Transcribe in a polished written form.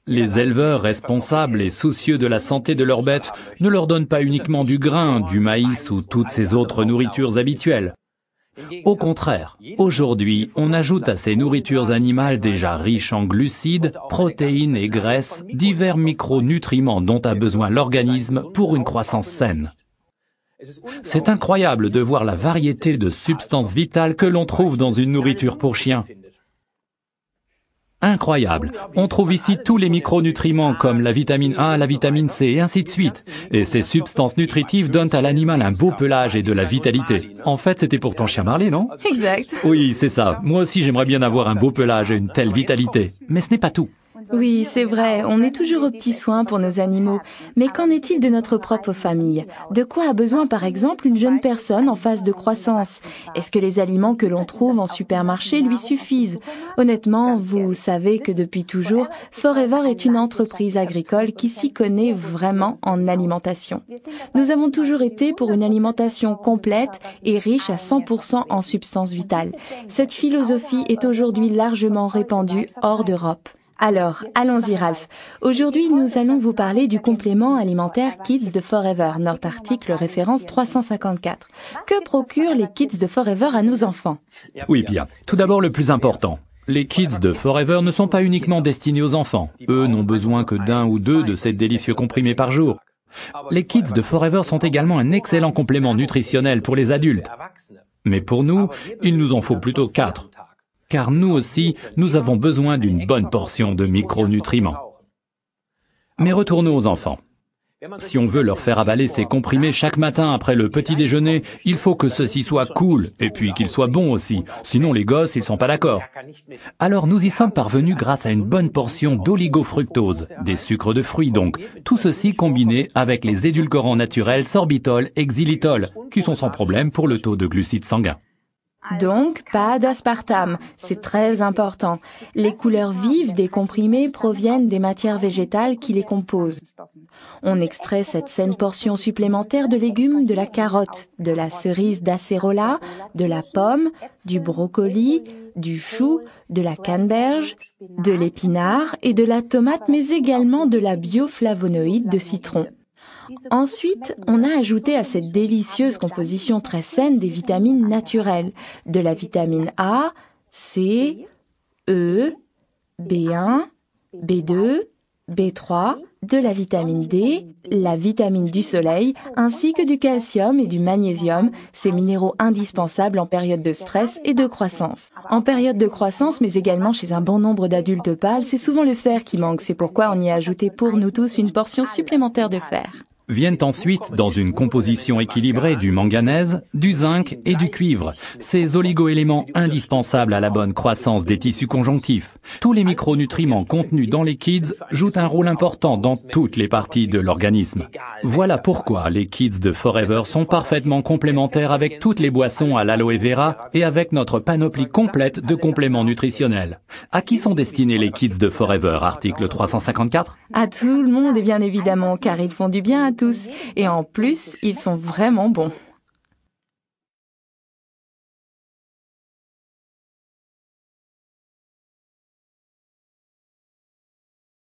Les éleveurs responsables et soucieux de la santé de leurs bêtes ne leur donnent pas uniquement du grain, du maïs ou toutes ces autres nourritures habituelles. Au contraire, aujourd'hui, on ajoute à ces nourritures animales déjà riches en glucides, protéines et graisses, divers micronutriments dont a besoin l'organisme pour une croissance saine. C'est incroyable de voir la variété de substances vitales que l'on trouve dans une nourriture pour chien. Incroyable. On trouve ici tous les micronutriments comme la vitamine A, la vitamine C et ainsi de suite. Et ces substances nutritives donnent à l'animal un beau pelage et de la vitalité. En fait, c'était pour ton chien Marley, non? Exact. Oui, c'est ça. Moi aussi, j'aimerais bien avoir un beau pelage et une telle vitalité. Mais ce n'est pas tout. Oui, c'est vrai, on est toujours aux petits soins pour nos animaux. Mais qu'en est-il de notre propre famille? De quoi a besoin par exemple une jeune personne en phase de croissance? Est-ce que les aliments que l'on trouve en supermarché lui suffisent? Honnêtement, vous savez que depuis toujours, Forever est une entreprise agricole qui s'y connaît vraiment en alimentation. Nous avons toujours été pour une alimentation complète et riche à 100% en substances vitales. Cette philosophie est aujourd'hui largement répandue hors d'Europe. Alors, allons-y Ralph. Aujourd'hui, nous allons vous parler du complément alimentaire Kids de Forever, notre article référence 354. Que procurent les Kids de Forever à nos enfants? Oui, Pia. Tout d'abord, le plus important. Les Kids de Forever ne sont pas uniquement destinés aux enfants. Eux n'ont besoin que d'un ou deux de ces délicieux comprimés par jour. Les Kids de Forever sont également un excellent complément nutritionnel pour les adultes. Mais pour nous, il nous en faut plutôt 4. Car nous aussi, nous avons besoin d'une bonne portion de micronutriments. Mais retournons aux enfants. Si on veut leur faire avaler ces comprimés chaque matin après le petit déjeuner, il faut que ceci soit cool, et puis qu'ils soient bons aussi, sinon les gosses, ils sont pas d'accord. Alors nous y sommes parvenus grâce à une bonne portion d'oligofructose, des sucres de fruits donc, tout ceci combiné avec les édulcorants naturels sorbitol et xylitol, qui sont sans problème pour le taux de glucides sanguins. Donc, pas d'aspartame, c'est très important. Les couleurs vives des comprimés proviennent des matières végétales qui les composent. On extrait cette saine portion supplémentaire de légumes de la carotte, de la cerise d'acérola, de la pomme, du brocoli, du chou, de la canneberge, de l'épinard et de la tomate, mais également de la bioflavonoïde de citron. Ensuite, on a ajouté à cette délicieuse composition très saine des vitamines naturelles, de la vitamine A, C, E, B1, B2, B3, de la vitamine D, la vitamine du soleil, ainsi que du calcium et du magnésium, ces minéraux indispensables en période de stress et de croissance. En période de croissance, mais également chez un bon nombre d'adultes pâles, c'est souvent le fer qui manque, c'est pourquoi on y a ajouté pour nous tous une portion supplémentaire de fer. Viennent ensuite, dans une composition équilibrée, du manganèse, du zinc et du cuivre, ces oligo-éléments indispensables à la bonne croissance des tissus conjonctifs. Tous les micronutriments contenus dans les Kids jouent un rôle important dans toutes les parties de l'organisme. Voilà pourquoi les Kids de Forever sont parfaitement complémentaires avec toutes les boissons à l'aloe vera et avec notre panoplie complète de compléments nutritionnels. À qui sont destinés les Kids de Forever, article 354? À tout le monde et bien évidemment, car ils font du bien à tous. Et en plus, ils sont vraiment bons.